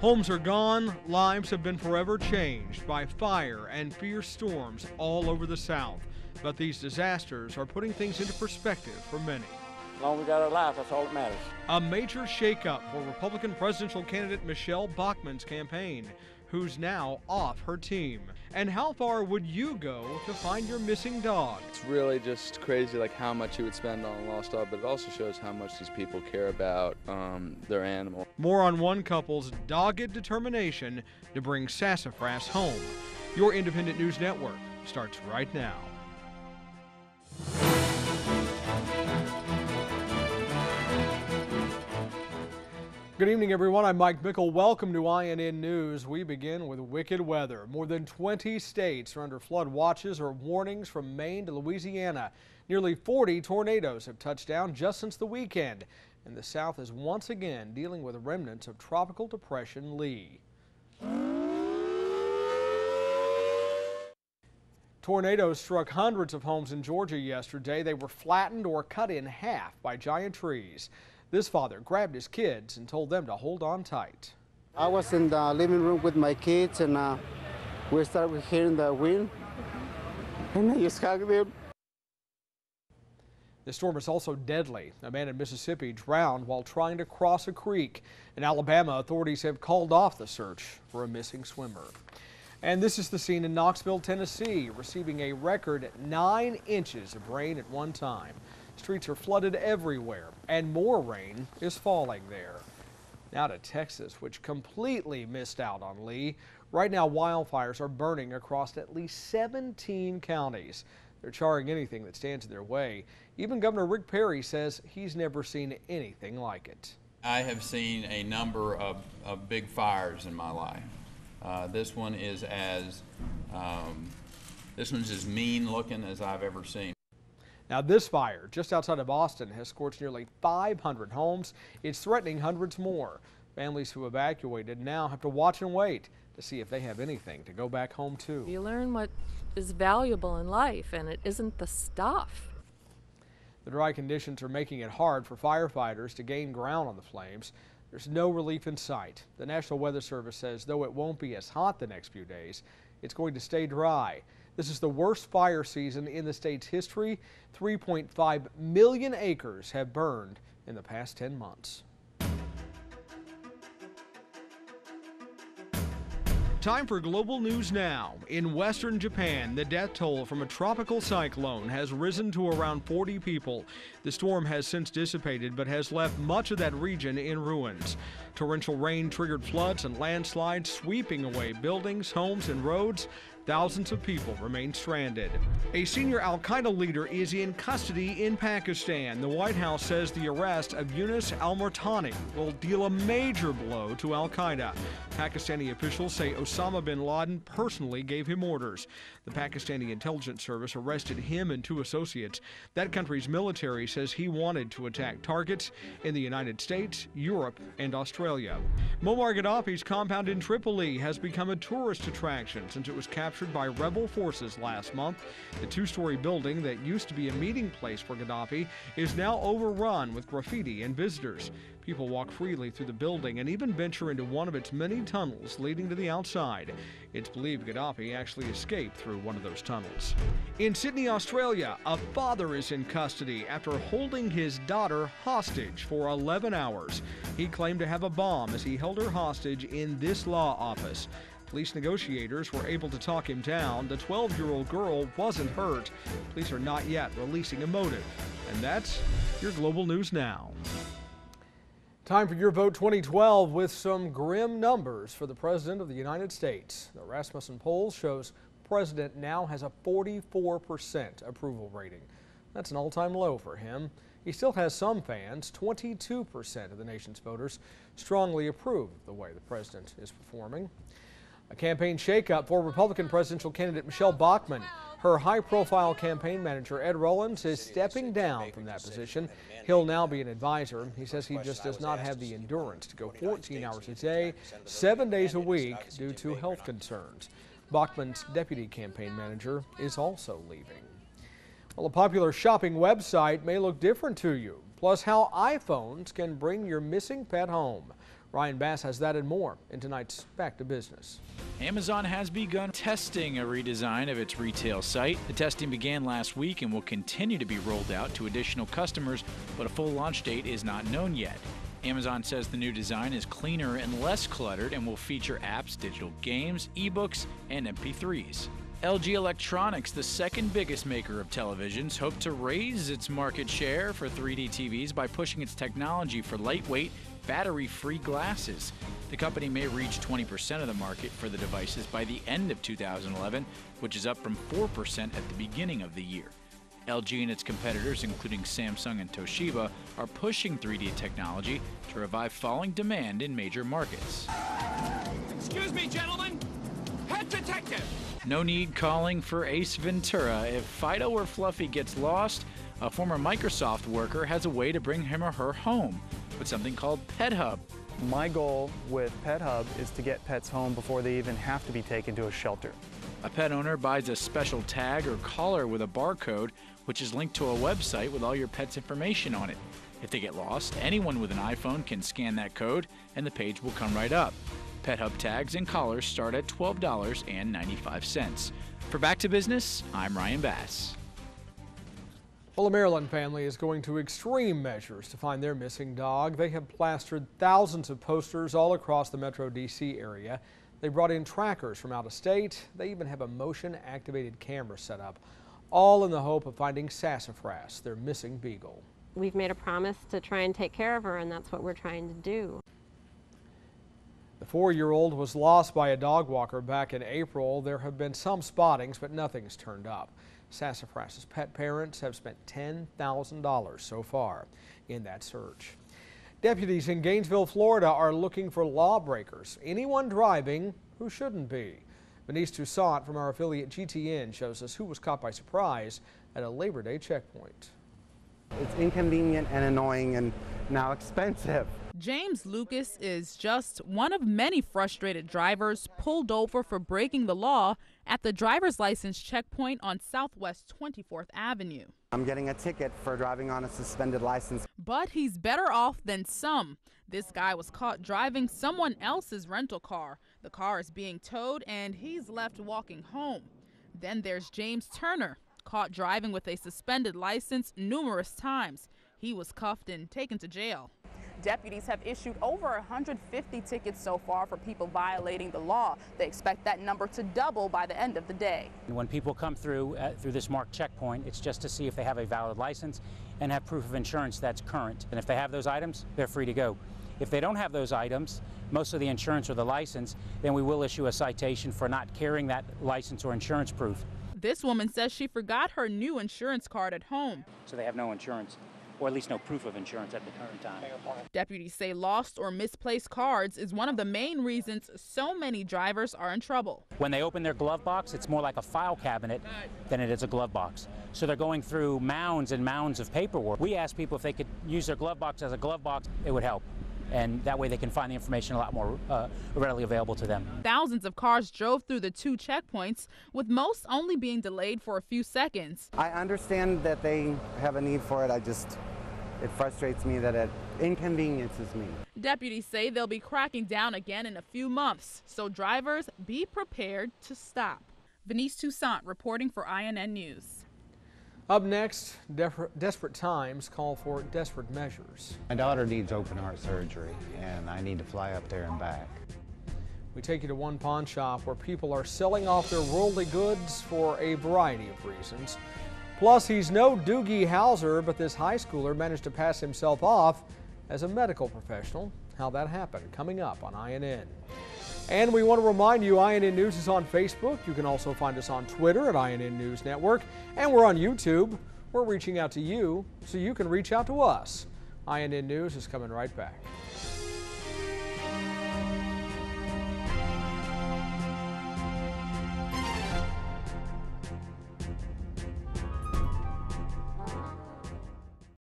Homes are gone, lives have been forever changed by fire and fierce storms all over the South. But these disasters are putting things into perspective for many. As long as we got our life, that's all that matters. A major shakeup for Republican presidential candidate Michelle Bachmann's campaign, who's now off her team. And how far would you go to find your missing dog? It's really just crazy like how much you would spend on a lost dog, but it also shows how much these people care about their animal. More on one couple's dogged determination to bring sassafras home. Your Independent News Network starts right now. Good evening, everyone. I'm Mike Mickle. Welcome to INN News. We begin with wicked weather. More than 20 states are under flood watches or warnings from Maine to Louisiana. Nearly 40 tornadoes have touched down just since the weekend, and the South is once again dealing with remnants of Tropical Depression Lee. Tornadoes struck hundreds of homes in Georgia yesterday. They were flattened or cut in half by giant trees. This father grabbed his kids and told them to hold on tight. I was in the living room with my kids, and we started hearing the wind, and I just hugged them. The storm is also deadly. A man in Mississippi drowned while trying to cross a creek. In Alabama, authorities have called off the search for a missing swimmer. And this is the scene in Knoxville, Tennessee, receiving a record 9 inches of rain at one time. Streets are flooded everywhere, and more rain is falling there. Now to Texas, which completely missed out on Lee. Right now, wildfires are burning across at least 17 counties. They're charring anything that stands in their way. Even Governor Rick Perry says he's never seen anything like it. I have seen a number of big fires in my life. This one is as mean looking as I've ever seen. Now this fire just outside of Austin has scorched nearly 500 homes. It's threatening hundreds more. Families who evacuated now have to watch and wait to see if they have anything to go back home to. You learn what is valuable in life, and it isn't the stuff. The dry conditions are making it hard for firefighters to gain ground on the flames. There's no relief in sight. The National Weather Service says though it won't be as hot the next few days, it's going to stay dry. This is the worst fire season in the state's history. 3.5 million acres have burned in the past 10 months. Time for global news now. In western Japan, the death toll from a tropical cyclone has risen to around 40 people. The storm has since dissipated but has left much of that region in ruins. Torrential rain triggered floods and landslides, sweeping away buildings, homes, and roads. Thousands of people remain stranded. A senior al-Qaeda leader is in custody in Pakistan. The White House says the arrest of Yunus al-Murtani will deal a major blow to al-Qaeda. Pakistani officials say Osama bin Laden personally gave him orders. The Pakistani intelligence service arrested him and 2 associates. That country's military says he wanted to attack targets in the United States, Europe, and Australia. Muammar Gaddafi's compound in Tripoli has become a tourist attraction since it was captured by rebel forces last month. The 2-story building that used to be a meeting place for Gaddafi is now overrun with graffiti and visitors. People walk freely through the building and even venture into one of its many tunnels leading to the outside. It's believed Gaddafi actually escaped through one of those tunnels. In Sydney, Australia, a father is in custody after holding his daughter hostage for 11 hours. He claimed to have a bomb as he held her hostage in this law office. Police negotiators were able to talk him down. The 12-year-old girl wasn't hurt. Police are not yet releasing a motive. And that's your global news now. Time for your vote 2012 with some grim numbers for the President of the United States. The Rasmussen poll shows the President now has a 44% approval rating. That's an all-time low for him. He still has some fans. 22% of the nation's voters strongly approve of the way the President is performing. A campaign shakeup for Republican presidential candidate Michelle Bachmann. Her high-profile campaign manager, Ed Rollins, is stepping down from that position. He'll now be an advisor. He says he just does not have the endurance to go 14 hours a day, 7 days a week due to health concerns. Bachmann's deputy campaign manager is also leaving. Well, a popular shopping website may look different to you, plus how iPhones can bring your missing pet home. Ryan Bass has that and more in tonight's Back to Business. Amazon has begun testing a redesign of its retail site. The testing began last week and will continue to be rolled out to additional customers, but a full launch date is not known yet. Amazon says the new design is cleaner and less cluttered and will feature apps, digital games, ebooks, and MP3s. LG Electronics, the second biggest maker of televisions, hoped to raise its market share for 3D TVs by pushing its technology for lightweight, battery-free glasses. The company may reach 20% of the market for the devices by the end of 2011, which is up from 4% at the beginning of the year. LG and its competitors, including Samsung and Toshiba, are pushing 3D technology to revive falling demand in major markets. Excuse me, gentlemen. Pet detective. No need calling for Ace Ventura. If Fido or Fluffy gets lost, a former Microsoft worker has a way to bring him or her home with something called Pet Hub. My goal with Pet Hub is to get pets home before they even have to be taken to a shelter. A pet owner buys a special tag or collar with a barcode, which is linked to a website with all your pet's information on it. If they get lost, anyone with an iPhone can scan that code and the page will come right up. Pet Hub tags and collars start at $12.95. For Back to Business, I'm Ryan Bass. Well, a Maryland family is going to extreme measures to find their missing dog. They have plastered thousands of posters all across the Metro D.C. area. They brought in trackers from out of state. They even have a motion-activated camera set up, all in the hope of finding Sassafras, their missing beagle. We've made a promise to try and take care of her, and that's what we're trying to do. The 4-year-old was lost by a dog walker back in April. There have been some spottings, but nothing's turned up. Sassafras's pet parents have spent $10,000 so far in that search. Deputies in Gainesville, Florida are looking for lawbreakers, anyone driving who shouldn't be. Venice Toussaint from our affiliate GTN shows us who was caught by surprise at a Labor Day checkpoint. It's inconvenient and annoying and now expensive. James Lucas is just one of many frustrated drivers pulled over for breaking the law at the driver's license checkpoint on Southwest 24th Avenue. I'm getting a ticket for driving on a suspended license. But he's better off than some. This guy was caught driving someone else's rental car. The car is being towed and he's left walking home. Then there's James Turner, caught driving with a suspended license numerous times. He was cuffed and taken to jail. Deputies have issued over 150 tickets so far for people violating the law. They expect that number to double by the end of the day. When people come through this marked checkpoint, it's just to see if they have a valid license and have proof of insurance that's current. And if they have those items, they're free to go. If they don't have those items, most of the insurance or the license, then we will issue a citation for not carrying that license or insurance proof. This woman says she forgot her new insurance card at home. So they have no insurance, or at least no proof of insurance at the current time. Deputies say lost or misplaced cards is one of the main reasons so many drivers are in trouble. When they open their glove box, it's more like a file cabinet than it is a glove box. So they're going through mounds and mounds of paperwork. We asked people if they could use their glove box as a glove box, it would help. And that way they can find the information a lot more readily available to them. Thousands of cars drove through the 2 checkpoints, with most only being delayed for a few seconds. I understand that they have a need for it. It frustrates me that it inconveniences me. Deputies say they'll be cracking down again in a few months, so drivers be prepared to stop. Venice Toussaint reporting for INN News. Up next, desperate times call for desperate measures. My daughter needs open heart surgery, and I need to fly up there and back. We take you to one pawn shop where people are selling off their worldly goods for a variety of reasons. Plus, he's no Doogie Howser, but this high schooler managed to pass himself off as a medical professional. How that happened, coming up on INN. And we want to remind you, INN News is on Facebook. You can also find us on Twitter at INN News Network. And we're on YouTube. We're reaching out to you so you can reach out to us. INN News is coming right back.